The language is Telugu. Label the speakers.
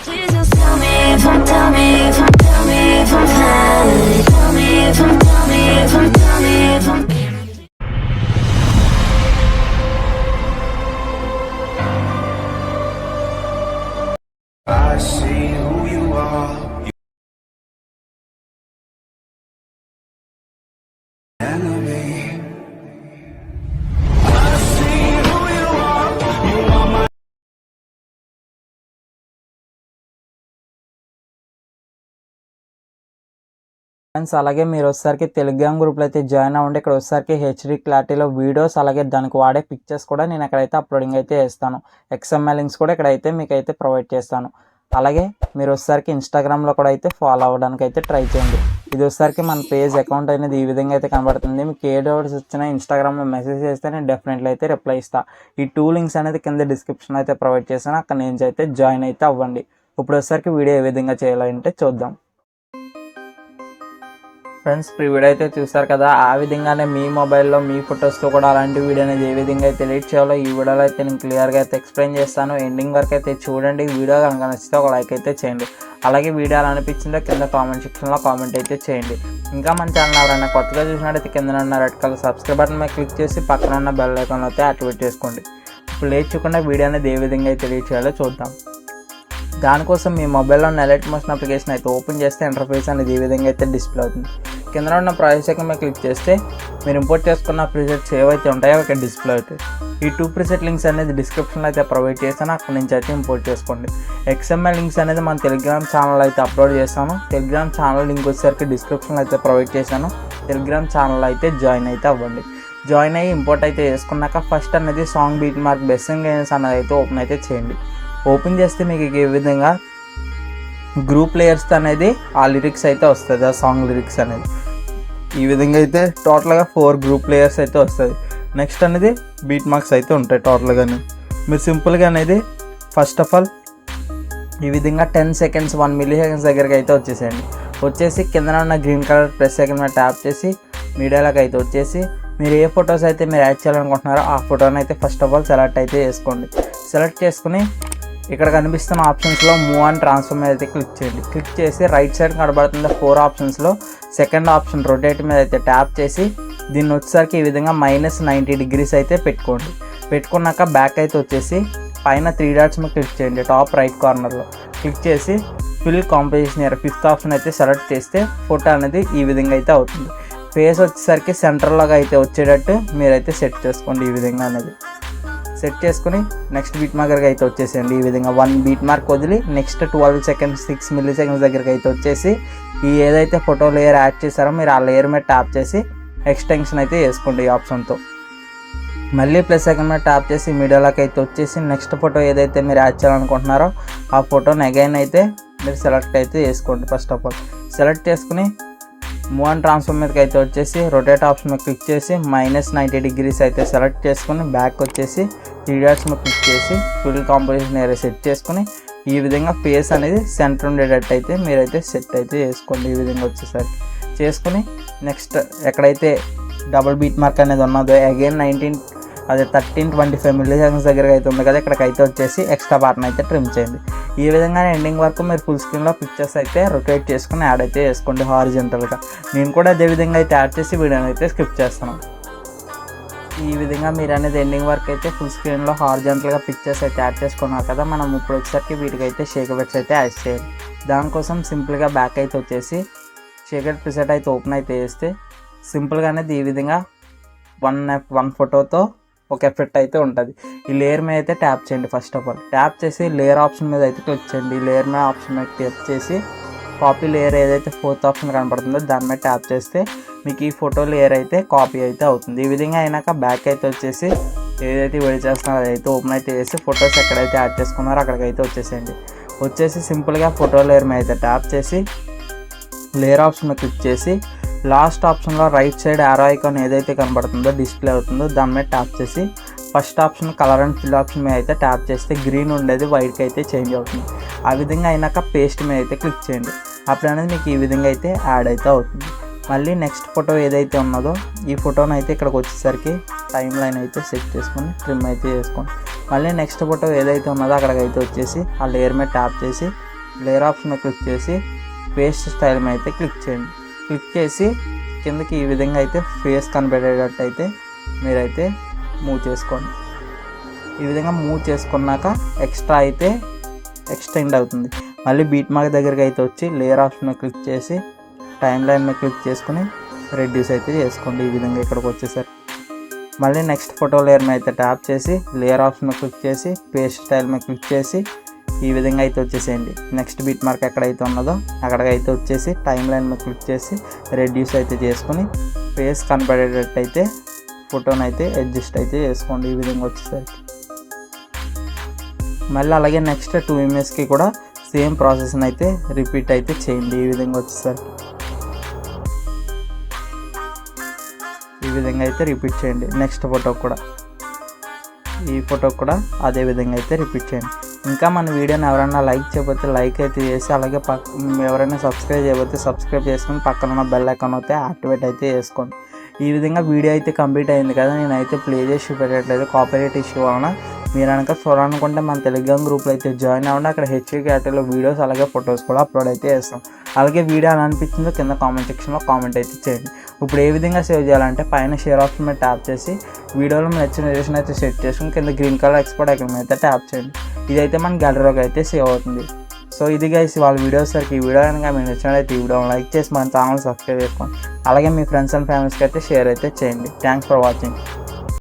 Speaker 1: Please just tell me if I'm tell me if I'm tell me if I'm fine. Tell me if I'm tell me if I'm tell me if I'm
Speaker 2: I see who you are. Enemy. I see who you are. You are my.
Speaker 3: Friends అలాగే మీరు వచ్చేసరికి టెలిగ్రామ్ గ్రూప్లో అయితే జాయిన్ అవ్వండి. ఇక్కడ వచ్చేసరికి హెచ్డి క్లారిటీలో వీడియోస్ అలాగే దానికి వాడే పిక్చర్స్ కూడా నేను ఎక్కడైతే అప్లోడింగ్ అయితే చేస్తాను. XML లింక్స్ కూడా ఇక్కడైతే మీకు అయితే ప్రొవైడ్ చేస్తాను. అలాగే మీరు వచ్చేసరికి ఇన్స్టాగ్రామ్లో కూడా అయితే ఫాలో అవ్వడానికి అయితే ట్రై చేయండి. ఇది వచ్చేసరికి మన పేజ్ అకౌంట్ అనేది ఈ విధంగా అయితే కనబడుతుంది. మీకు ఏ డౌట్స్ వచ్చినా ఇన్స్టాగ్రామ్లో మెసేజ్ చేస్తే నేను డెఫినెట్లీ అయితే రిప్లై ఇస్తాను. ఈ 2 లింక్స్ అనేది కింద డిస్క్రిప్షన్ అయితే ప్రొవైడ్ చేశాను. అక్కడ నుంచి అయితే జాయిన్ అయితే అవ్వండి. ఇప్పుడు వచ్చేసరికి వీడియో ఏ విధంగా చేయాలంటే చూద్దాం. ఫ్రెండ్స్ ఈ వీడియో అయితే చూస్తారు కదా, ఆ విధంగానే మీ మొబైల్లో మీ ఫొటోస్తో కూడా అలాంటి వీడియో అనేది ఏ విధంగా అయితే ఎడిట్ చేయాలో ఈ వీడియోలో అయితే నేను క్లియర్గా అయితే ఎక్స్ప్లెయిన్ చేస్తాను. ఎండింగ్ వరకు అయితే చూడండి. వీడియో కనుక నచ్చితే ఒక లైక్ అయితే చేయండి. అలాగే వీడియో ఎలా అనిపించిందో కింద కామెంట్ సెక్షన్లో కామెంట్ అయితే చేయండి. ఇంకా మన ఛానల్ ఎవరైనా కొత్తగా చూసినట్టయితే కింద ఉన్న రెడ్ కలర్ సబ్స్క్రైబ్ బటన్ మీద క్లిక్ చేసి పక్కన ఉన్న బెల్ ఐకాన్ అయితే యాక్టివేట్ చేసుకోండి. ఇప్పుడు లేచకుండా వీడియో అనేది ఏ విధంగా అయితే ఎడిట్ చేయాలో చూద్దాం. దానికోసం మీ మొబైల్లో ఎలైట్ మోషన్ అప్లికేషన్ అయితే ఓపెన్ చేస్తే ఇంటర్ఫేస్ అనేది ఈ విధంగా అయితే డిస్ప్లే అవుతుంది. కింద ఉన్న ప్రాజెక్ట్ ఐకాన్ మీద క్లిక్ చేస్తే మీరు ఇంపోర్ట్ చేసుకున్న ప్రిసెట్స్ ఏవైతే ఉంటాయో అక్కడ డిస్ప్లే అవుతాయి. ఈ 2 ప్రిసెట్ లింక్స్ అనేది డిస్క్రిప్షన్లో అయితే ప్రొవైడ్ చేస్తాను. అక్కడ నుంచి అయితే ఇంపోర్ట్ చేసుకోండి. XML లింక్స్ అనేది మన టెలిగ్రామ్ ఛానల్ అయితే అప్లోడ్ చేస్తాను. టెలిగ్రామ్ ఛానల్ లింక్ వచ్చేసరికి డిస్క్రిప్షన్లో అయితే ప్రొవైడ్ చేశాను. టెలిగ్రామ్ ఛానల్ అయితే జాయిన్ అయితే అవ్వండి. జాయిన్ అయ్యి ఇంపోర్ట్ అయితే చేసుకున్నాక ఫస్ట్ అనేది సాంగ్ బీట్ మార్క్ బెస్సింగ్ గేమ్స్ అనేది అయితే ఓపెన్ అయితే చేయండి. ఓపెన్ చేస్తే మీకు ఈ విధంగా గ్రూప్ లేయర్స్ అనేది ఆ లిరిక్స్ అయితే వస్తుంది. ఆ సాంగ్ లిరిక్స్ అనేది ఈ విధంగా అయితే టోటల్గా 4 గ్రూప్ లేయర్స్ అయితే వస్తుంది. నెక్స్ట్ అనేది బీట్ మార్క్స్ అయితే ఉంటాయి టోటల్గానే. మీరు సింపుల్గా అనేది ఫస్ట్ ఆఫ్ ఆల్ ఈ విధంగా 10 సెకండ్స్ 1 మిల్లీ సెకండ్స్ దగ్గరికి అయితే వచ్చేసేయండి. వచ్చేసి కింద ఉన్న గ్రీన్ కలర్ ప్రెస్ సెకండ్ మీద ట్యాప్ చేసి మీడియాలోకి అయితే వచ్చేసి మీరు ఏ ఫొటోస్ అయితే మీరు యాడ్ చేయాలనుకుంటున్నారో ఆ ఫోటోని అయితే ఫస్ట్ ఆఫ్ ఆల్ సెలెక్ట్ అయితే చేసుకోండి. సెలెక్ట్ చేసుకుని ఇక్కడ కనిపిస్తున్న ఆప్షన్స్లో మూవ్ అండ్ ట్రాన్స్ఫర్ మీద అయితే క్లిక్ చేయండి. క్లిక్ చేసి రైట్ సైడ్ కనబడుతున్న 4 ఆప్షన్స్లో సెకండ్ ఆప్షన్ రొటేట్ మీద అయితే ట్యాప్ చేసి దీన్ని వచ్చేసరికి ఈ విధంగా -90 డిగ్రీస్ అయితే పెట్టుకోండి. పెట్టుకున్నాక బ్యాక్ అయితే వచ్చేసి పైన 3 డాట్స్ మీద క్లిక్ చేయండి. టాప్ రైట్ కార్నర్లో క్లిక్ చేసి fill composition year 5th option అయితే సెలెక్ట్ చేస్తే ఫోటో అనేది ఈ విధంగా అయితే అవుతుంది. ఫేస్ వచ్చేసరికి సెంటర్లోగా అయితే వచ్చేటట్టు మీరైతే సెట్ చేసుకోండి. ఈ విధంగా అనేది సెట్ చేసుకుని నెక్స్ట్ బీట్ మార్కర్కి అయితే వచ్చేసేయండి. ఈ విధంగా 1 బీట్ మార్క్ వదిలి నెక్స్ట్ 12 సెకండ్స్ 6 మిల్లీ సెకండ్స్ దగ్గరికి అయితే వచ్చేసి ఈ ఏదైతే ఫోటో లేయర్ యాడ్ చేశారో మీరు ఆ లేయర్ మీద ట్యాప్ చేసి ఎక్స్టెన్షన్ అయితే వేసుకోండి ఈ ఆప్షన్తో. మళ్ళీ ప్లస్ సెకండ్ మీద ట్యాప్ చేసి మీడియాలోకి అయితే వచ్చేసి నెక్స్ట్ ఫోటో ఏదైతే మీరు యాడ్ చేయాలనుకుంటున్నారో ఆ ఫోటోని అగైన్ అయితే మీరు సెలెక్ట్ అయితే చేసుకోండి. ఫస్ట్ ఆఫ్ ఆల్ సెలెక్ట్ చేసుకుని మూవ్ అండ్ ట్రాన్స్ఫర్ మీదకి అయితే వచ్చేసి రొటేట్ ఆప్షన్ మీద క్లిక్ చేసి -90 డిగ్రీస్ అయితే సెలెక్ట్ చేసుకుని బ్యాక్ వచ్చేసి 3 డాట్స్ మీద క్లిక్ చేసి ఫుల్ కాంపోజిషన్ ఏరియా సెట్ చేసుకుని ఈ విధంగా ఫేస్ అనేది సెంటర్ ఉండేటట్టు అయితే మీరైతే సెట్ అయితే చేసుకోండి. ఈ విధంగా వచ్చేసరికి చేసుకుని నెక్స్ట్ ఎక్కడైతే డబుల్ బీట్ మార్క్ అనేది ఉన్నదో అగైన్ 13-25 మిల్లీ సెకండ్స్ దగ్గర అయితే ఉంది కదా, ఇక్కడికైతే వచ్చేసి ఎక్స్ట్రా పార్ట్ని అయితే ట్రిమ్ చేయండి. ఈ విధంగా ఎండింగ్ వరకు మీరు ఫుల్ స్క్రీన్లో పిక్చర్స్ అయితే రొటేట్ చేసుకుని యాడ్ అయితే చేసుకోండి హారిజెంటల్గా. నేను కూడా అదే విధంగా అయితే యాడ్ చేసి వీడియోని అయితే స్కిప్ చేస్తాను. ఈ విధంగా మీరు అనేది ఎండింగ్ వరకు అయితే ఫుల్ స్క్రీన్లో హారిజెంటల్గా పిక్చర్స్ అయితే యాడ్ చేసుకున్నారు కదా, మనం ఇప్పుడు వచ్చేసరికి వీటికైతే షేక్ ఎఫెక్ట్స్ అయితే యాడ్ చేయాలి. దానికోసం సింపుల్గా బ్యాక్ అయితే వచ్చేసి షేక్ ఎఫెక్ట్ ప్రిసెట్ అయితే ఓపెన్ అయితే చేస్తే సింపుల్గా అనేది ఈ విధంగా వన్ ఫోటోతో ఒక ఎఫెక్ట్ అయితే ఉంటుంది. ఈ లేయర్ మీద అయితే ట్యాప్ చేయండి. ఫస్ట్ ఆఫ్ ఆల్ ట్యాప్ చేసి లేయర్ ఆప్షన్ మీద అయితే క్లిక్ చేయండి. లేయర్ మీద ఆప్షన్ మీద ట్యాప్ చేసి కాపీ లేయర్ ఏదైతే 4th ఆప్షన్ కనపడుతుందో దాని మీద ట్యాప్ చేస్తే మీకు ఈ ఫోటో లేయర్ అయితే కాపీ అయితే అవుతుంది. ఈ విధంగా అయినాక బ్యాక్ అయితే వచ్చేసి ఏదైతే వెయిట్ చేస్తున్నారో అదైతే ఓపెన్ అయితే చేసి ఫొటోస్ ఎక్కడైతే యాడ్ చేసుకున్నారో అక్కడికైతే వచ్చేసేయండి. వచ్చేసి సింపుల్గా ఫోటో లేయర్ మీద అయితే ట్యాప్ చేసి లేయర్ ఆప్షన్ మీద క్లిక్ చేసి లాస్ట్ ఆప్షన్లో రైట్ సైడ్ యారో ఐకాన్ ఏదైతే కనబడుతుందో డిస్ప్లే అవుతుందో దాని మీద ట్యాప్ చేసి first option colour and fill option మీద అయితే ట్యాప్ చేస్తే గ్రీన్ ఉండేది వైట్కి అయితే చేంజ్ అవుతుంది. ఆ విధంగా అయినాక పేస్ట్ మీద అయితే క్లిక్ చేయండి. అప్పుడు అనేది మీకు ఈ విధంగా అయితే యాడ్ అయితే అవుతుంది. మళ్ళీ నెక్స్ట్ ఫోటో ఏదైతే ఉన్నదో ఈ ఫోటోని అయితే ఇక్కడికి వచ్చేసరికి టైం లైన్ అయితే సెట్ చేసుకొని ట్రిమ్ అయితే చేసుకోండి. మళ్ళీ నెక్స్ట్ ఫోటో ఏదైతే ఉన్నదో అక్కడికైతే వచ్చేసి ఆ లేయర్ మీద ట్యాప్ చేసి లేయర్ ఆప్షన్ క్లిక్ చేసి పేస్ట్ స్టైల్ మీద అయితే క్లిక్ చేయండి. క్లిక్ చేసి కిందకి ఈ విధంగా అయితే ఫేస్ కనబడేటట్టు అయితే మీరైతే మూవ్ చేసుకోండి. ఈ విధంగా మూవ్ చేసుకున్నాక ఎక్స్ట్రా అయితే ఎక్స్టెండ్ అవుతుంది. మళ్ళీ బీట్ మార్క్ దగ్గరికి అయితే వచ్చి లేయర్ ఆప్షన్ క్లిక్ చేసి టైం లైన్ మీద క్లిక్ చేసుకుని రెడ్యూస్ అయితే చేసుకోండి. ఈ విధంగా ఇక్కడికి వచ్చేసరికి మళ్ళీ నెక్స్ట్ ఫోటో లేయర్ మీద అయితే ట్యాప్ చేసి లేయర్ ఆప్షన్ క్లిక్ చేసి పేస్ట్ స్టైల్ మీద క్లిక్ చేసి ఈ విధంగా అయితే వచ్చేసేయండి. నెక్స్ట్ బీట్ మార్క్ ఎక్కడైతే ఉన్నదో అక్కడికైతే వచ్చేసి టైం లైన్ మీద క్లిక్ చేసి రెడ్యూస్ అయితే చేసుకుని ఫేస్ కనపడేటట్టు అయితే ఫోటోని అయితే అడ్జస్ట్ అయితే చేసుకోండి. ఈ విధంగా వచ్చేసరికి మళ్ళీ అలాగే నెక్స్ట్ 2 ఇమేజ్కి కూడా సేమ్ ప్రాసెస్ని అయితే రిపీట్ అయితే చేయండి. ఈ విధంగా వచ్చేసరికి ఈ విధంగా అయితే రిపీట్ చేయండి. నెక్స్ట్ ఫోటో కూడా ఈ ఫోటో కూడా అదే విధంగా అయితే రిపీట్ చేయండి. ఇంకా మన వీడియోని ఎవరైనా లైక్ చేయకపోతే లైక్ అయితే చేసి అలాగే ఎవరైనా సబ్స్క్రైబ్ చేయకపోతే సబ్స్క్రైబ్ చేసుకుని పక్కన ఉన్న బెల్ ఐకాన్ అయితే యాక్టివేట్ అయితే చేసుకోండి. ఈ విధంగా వీడియో అయితే కంప్లీట్ అయింది కదా. నేనైతే ప్లే చేసి పెట్టట్లేదు కాపీరైట్ ఇష్యూ వలన. మీరు కనుక చూడాలనుకుంటే మన టెలిగ్రామ్ గ్రూప్లో అయితే జాయిన్ అవ్వండి. అక్కడ హెచ్వీ క్యాటలో వీడియోస్ అలాగే ఫొటోస్ కూడా అప్లోడ్ అయితే చేస్తాం. అలాగే వీడియో ఎలా అనిపించిందో కింద కామెంట్ సెక్షన్లో కామెంట్ అయితే చేయండి. ఇప్పుడు ఏ విధంగా సేవ్ చేయాలంటే పైన షేర్ ఆప్షన్ మీద ట్యాప్ చేసి వీడియోలో నచ్చిన రిలేషన్ అయితే సెట్ చేసుకుని కింద గ్రీన్ కలర్ ఎక్స్పోర్ట్ ఐకాన్ మీద అయితే ట్యాప్ చేయండి. ఇదైతే మన గ్యాలరీలోకి అయితే సేవ్ అవుతుంది. సో ఇది గైస్ వాళ్ళ వీడియోస్ సరికి ఈ వీడియో కనుక మీకు నచ్చినట్లయితే ఈ వీడియోని లైక్ చేసి మన ఛానల్ సబ్స్క్రైబ్ చేసుకోండి. అలాగే మీ ఫ్రెండ్స్ అండ్ ఫ్యామిలీస్కి అయితే షేర్ అయితే చేయండి. Thanks for watching.